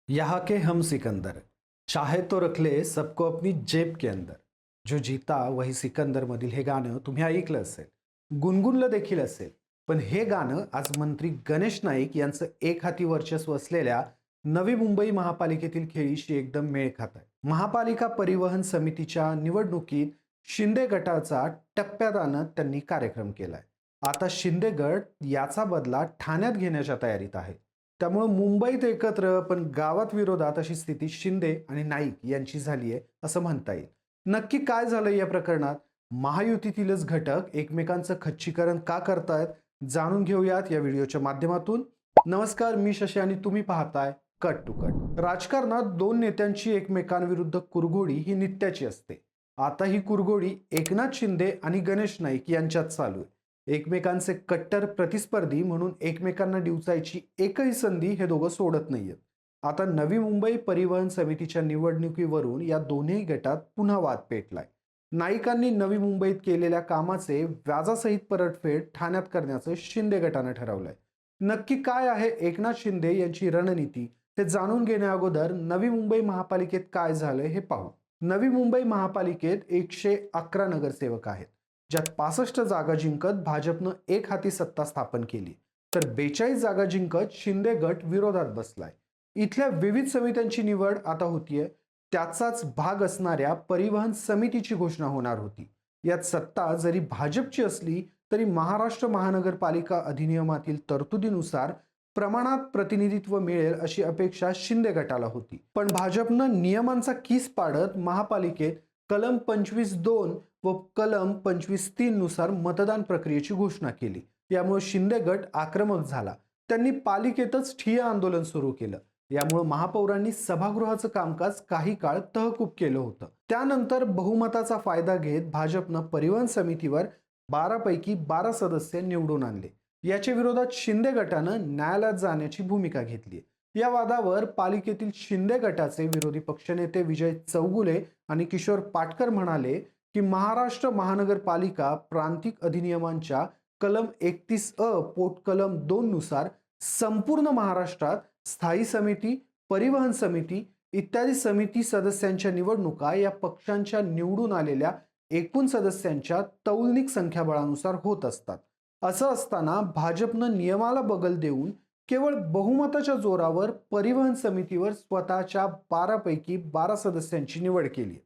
यहाँ के हम सिकंदर, चाहे तो रख ले सबको अपनी जेब के अंदर. जो जीता वही सिकंदर मधील हे गाणं तुम्ही ऐकलं असेल, गुणगुणलं देखील असेल. पण हे गाणं आज मंत्री गणेश नाईक यांचं एक हाती वर्चस्व असलेल्या नवी मुंबई महापालिकेतील खेळीशी एकदम मेळ खात आहे. महापालिका परिवहन समितीच्या निवडणुकीत शिंदे गटाचा टप्प्यात आणत त्यांनी कार्यक्रम केलाय. आता शिंदे गट याचा बदला ठाण्यात घेण्याच्या तयारीत आहे. त्यामुळे मुंबईत एकत्र पण गावात विरोधात अशी स्थिती शिंदे आणि नाईक यांची झाली आहे असं म्हणता येईल. नक्की काय झालं या प्रकरणात? महायुतीतीलच घटक एकमेकांचं खच्चीकरण का करतायत जाणून घेऊयात या व्हिडिओच्या माध्यमातून. नमस्कार, मी शशी आणि तुम्ही पाहताय कट टू कट. राजकारणात दोन नेत्यांची एकमेकांविरुद्ध कुरघोडी ही नित्याची असते. आता ही कुरघोडी एकनाथ शिंदे आणि गणेश नाईक यांच्यात चालू आहे. एकमेकांचे कट्टर प्रतिस्पर्धी म्हणून एकमेकांना डिवचायची एकही संधी हे दोघं सोडत नाहीयेत. आता नवी मुंबई परिवहन समितीच्या निवडणुकीवरून या दोन्ही गटात पुन्हा वाद पेटलाय. नाईकांनी नवी मुंबईत केलेल्या कामाचे व्याजासहित परतफेड ठाण्यात करण्याचं शिंदे गटानं ठरवलंय. नक्की काय आहे एकनाथ शिंदे यांची रणनीती हे जाणून घेण्याअगोदर नवी मुंबई महापालिकेत काय झालंय हे पाहू. नवी मुंबई महापालिकेत 111 नगरसेवक आहेत, ज्यात 65 जागा जिंकत भाजपनं एक हाती सत्ता स्थापन केली, तर 42 जागा जिंकत शिंदे गट विरोधात बसलाय. इथल्या विविध समित्यांची निवड आता होतीये. त्याचाच भाग असणाऱ्या परिवहन समितीची घोषणा होणार होती. यात सत्ता जरी भाजपची असली तरी महाराष्ट्र महानगरपालिका अधिनियमातील तरतुदीनुसार प्रमाणात प्रतिनिधित्व मिळेल अशी अपेक्षा शिंदे गटाला होती. पण भाजपनं नियमांचा कीस पाडत महापालिकेत कलम 25(2) व कलम 25(3) नुसार मतदान प्रक्रियेची घोषणा केली. यामुळे शिंदे गट आक्रमक झाला. त्यांनी पालिकेतच ठिय्या आंदोलन सुरू केलं. यामुळे महापौरांनी सभागृहाचं कामकाज काही काळ तहकूब केलं होतं. त्यानंतर बहुमताचा फायदा घेत भाजपनं परिवहन समितीवर 12 पैकी 12 सदस्य निवडून आणले. याच्या विरोधात शिंदे गटानं न्यायालयात जाण्याची भूमिका घेतली. या वादावर पालिकेतील शिंदे गटाचे विरोधी पक्षनेते विजय चौगुले आणि किशोर पाटकर म्हणाले की महाराष्ट्र महानगरपालिका प्रांतिक अधिनियमांच्या कलम 31(अ) पोट कलम 2 नुसार संपूर्ण महाराष्ट्रात स्थायी समिती, परिवहन समिती इत्यादी समिती सदस्यांच्या निवडणुका या पक्षांच्या निवडून आलेल्या एकूण सदस्यांच्या तौलनिक संख्याबळानुसार होत असतात. असं असताना भाजपनं नियमाला बगल देऊन केवळ बहुमताच्या जोरावर परिवहन समितीवर स्वतःच्या 12 पैकी 12 सदस्यांची निवड केली.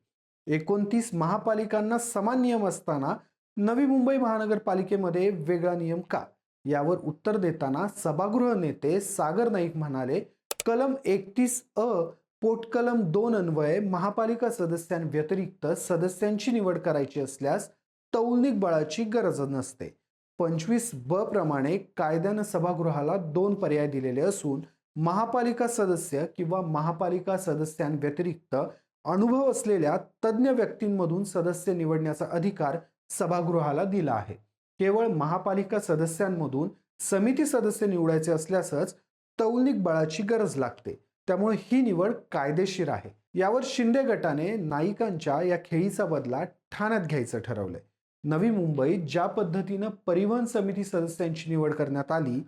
29 महापालिकांना समान नियम असताना नवी मुंबई महानगरपालिकेमध्ये वेगळा नियम का? यावर उत्तर देताना सभागृह नेते सागर नाईक म्हणाले, कलम 31(अ) पोट कलम 2 अन्वये महापालिका सदस्यांव्यतिरिक्त सदस्यांची निवड करायची असल्यास तौलनिक बळाची गरज नसते. 25(ब) प्रमाणे कायद्यानं सभागृहाला 2 पर्याय दिलेले असून महापालिका सदस्य किंवा महापालिका सदस्यांव्यतिरिक्त अनुभव असलेल्या तज्ज्ञ व्यक्तींमधून सदस्य निवडण्याचा अधिकार सभागृहाला दिला आहे. केवळ महापालिका सदस्यांमधून समिती सदस्य निवडायचे असल्यासच तौलनिक बळाची गरज लागते. त्यामुळे ही निवड कायदेशीर आहे. यावर शिंदे गटाने नाईकांच्या या खेळीचा बदला ठाण्यात घ्यायचं ठरवलंय. नवी मुंबईत ज्या पद्धतीनं परिवहन समिती सदस्यांची निवड करण्यात आली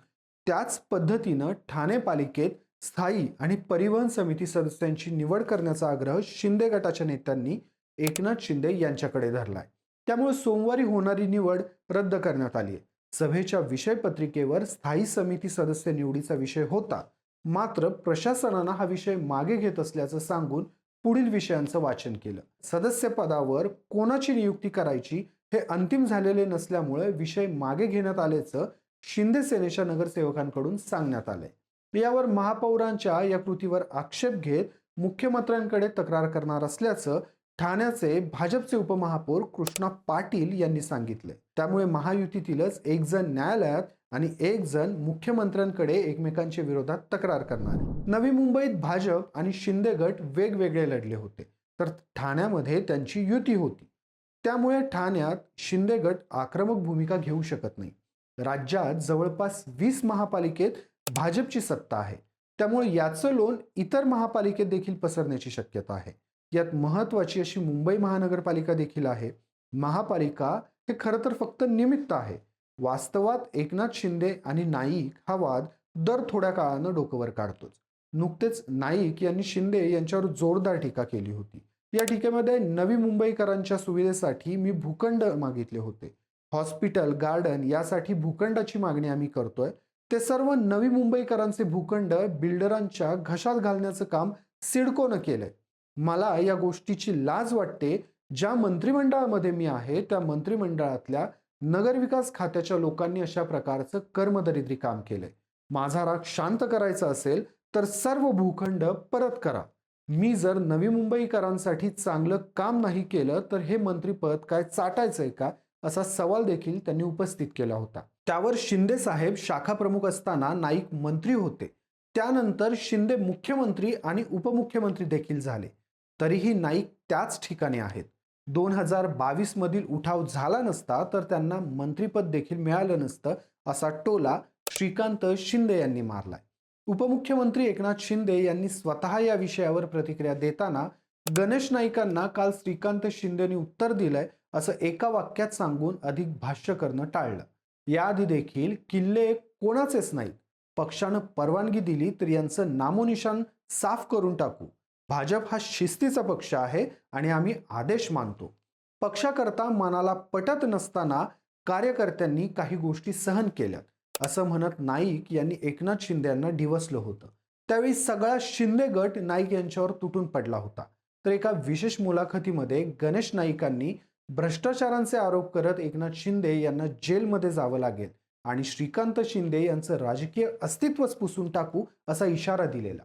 त्याच पद्धतीनं ठाणे पालिकेत स्थायी आणि परिवहन समिती सदस्यांची निवड करण्याचा आग्रह शिंदे गटाच्या नेत्यांनी एकनाथ शिंदे यांच्याकडे धरलाय. त्यामुळे सोमवारी होणारी निवड रद्द करण्यात आली आहे. सभेच्या विषय पत्रिकेवर स्थायी समिती सदस्य निवडीचा विषय होता, मात्र प्रशासनानं हा विषय मागे घेत असल्याचं सांगून पुढील विषयांचं वाचन केलं. सदस्य पदावर कोणाची नियुक्ती करायची हे अंतिम झालेले नसल्यामुळे विषय मागे घेण्यात आल्याचं शिंदे सेनेच्या नगरसेवकांकडून सांगण्यात आलंय. यावर महापौरांच्या या कृतीवर आक्षेप घेत मुख्यमंत्र्यांकडे तक्रार करणार असल्याचं ठाण्याचे भाजपचे उपमहापौर कृष्णा पाटील यांनी सांगितले. त्यामुळे महायुतीतीलच एक जण न्यायालयात आणि एक जण मुख्यमंत्र्यांकडे एकमेकांच्या विरोधात तक्रार करणार आहे. नवी मुंबईत भाजप आणि शिंदे गट वेगवेगळे लढले होते, तर ठाण्यामध्ये त्यांची युती होती. त्यामुळे ठाण्यात शिंदे गट आक्रमक भूमिका घेऊ शकत नाही. राज्यात जवळपास 20 महापालिकेत भाजपची सत्ता आहे. त्यामुळे याचं लोण इतर महापालिकेत देखील पसरण्याची शक्यता आहे. यात महत्वाची अशी मुंबई महानगरपालिका देखील आहे. महापालिका हे खरं तर फक्त निमित्त आहे. वास्तवात एकनाथ शिंदे आणि नाईक हा वाद दर थोड्या काळानं डोकं वर काढतोच. नुकतेच नाईक यांनी शिंदे यांच्यावर जोरदार टीका केली होती. या टीकेमध्ये नवी मुंबईकरांच्या सुविधेसाठी मी भूखंड मागितले होते. हॉस्पिटल, गार्डन यासाठी भूखंडाची मागणी आम्ही करतोय. ते सर्व नवी मुंबईकरांचे भूखंड बिल्डरांच्या घशात घालण्याचं काम सिडकोनं केलंय. मला या गोष्टीची लाज वाटते. ज्या मंत्रिमंडळामध्ये मी आहे त्या मंत्रिमंडळातल्या नगरविकास खात्याच्या लोकांनी अशा प्रकारचं कर्मदरिद्री काम केलंय. माझा राग शांत करायचा असेल तर सर्व भूखंड परत करा. मी जर नवी मुंबईकरांसाठी चांगलं काम नाही केलं तर हे मंत्रिपद काय चाटायचंय का, असा सवाल देखील त्यांनी उपस्थित केला होता. त्यावर शिंदे साहेब शाखा प्रमुख असताना नाईक मंत्री होते. त्यानंतर शिंदे मुख्यमंत्री आणि उपमुख्यमंत्री देखील झाले. तरीही नाईक त्याच ठिकाणी आहेत. 2022 मधील उठाव झाला नसता तर त्यांना मंत्रिपद देखील मिळालं नसतं, असा टोला श्रीकांत शिंदे यांनी मारलाय. उपमुख्यमंत्री एकनाथ शिंदे यांनी स्वतः या विषयावर प्रतिक्रिया देताना गणेश नाईकांना काल श्रीकांत शिंदेनी उत्तर दिलंय असं एका वाक्यात सांगून अधिक भाष्य करणं टाळलं. याआधी देखील किल्ले कोणाचेच नाहीत. पक्षानं परवानगी दिली तर यांचं नामोनिशाण साफ करून टाकू. भाजप हा शिस्तीचा पक्ष आहे आणि आम्ही आदेश मानतो. पक्षाकरता मनाला पटत नसताना कार्यकर्त्यांनी काही गोष्टी सहन केल्यात, असं म्हणत नाईक यांनी एकनाथ शिंदे यांना डिवचलं होतं. त्यावेळी सगळा शिंदे गट नाईक यांच्यावर तुटून पडला होता. तर एका विशेष मुलाखतीमध्ये गणेश नाईकांनी भ्रष्टाचारांचे आरोप करत एकनाथ शिंदे यांना जेलमध्ये जावं लागेल आणि श्रीकांत शिंदे यांचं राजकीय अस्तित्वच पुसून टाकू असा इशारा दिलेला.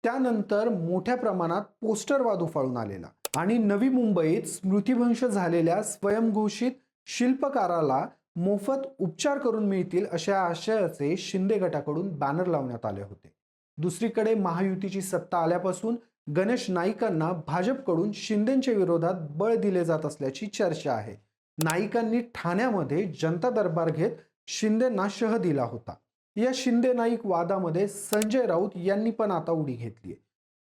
त्यानंतर मोठ्या प्रमाणात पोस्टर वाद उफाळून आलेला आणि नवी मुंबईत स्मृतिभ्रंश झालेल्या स्वयंघोषित शिल्पकाराला मोफत उपचार करून मिळतील अशा आशयाचे शिंदे गटाकडून बॅनर लावण्यात आले होते. दुसरीकडे महायुतीची सत्ता आल्यापासून गणेश नाईकांना भाजपकडून शिंदेच्या विरोधात बळ दिले जात असल्याची चर्चा आहे. नाईकांनी ठाण्यामध्ये जनता दरबार घेत शिंदेंना शह दिला होता. या शिंदे नाईक वादामध्ये संजय राऊत यांनी पण आता उडी घेतली आहे.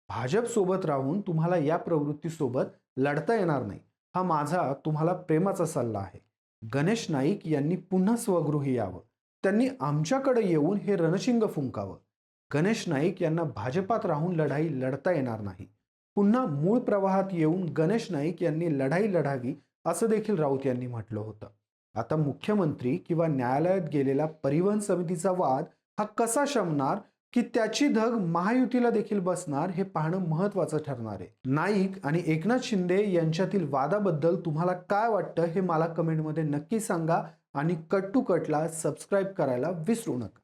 भाजप सोबत राहून तुम्हाला या प्रवृत्तीसोबत लढता येणार नाही, हा माझा तुम्हाला प्रेमाचा सल्ला आहे. गणेश नाईक यांनी पुन्हा स्वगृही यावं. त्यांनी आमच्याकडे येऊन हे रणशिंग फुंकावं. गणेश नाईक यांना भाजपात राहून लढाई लढता येणार नाही. पुन्हा मूळ प्रवाहात येऊन गणेश नाईक यांनी लढाई लढावी असं देखील राऊत यांनी म्हटलं होतं. आता मुख्यमंत्री किंवा न्यायालयात गेलेला परिवहन समितीचा वाद हा कसा शमणार की त्याची धग महायुतीला देखील बसणार हे पाहणं महत्वाचं ठरणार आहे. नाईक आणि एकनाथ शिंदे यांच्यातील वादाबद्दल तुम्हाला काय वाटतं हे मला कमेंटमध्ये नक्की सांगा आणि कट टू कटला सबस्क्राईब करायला विसरू नका.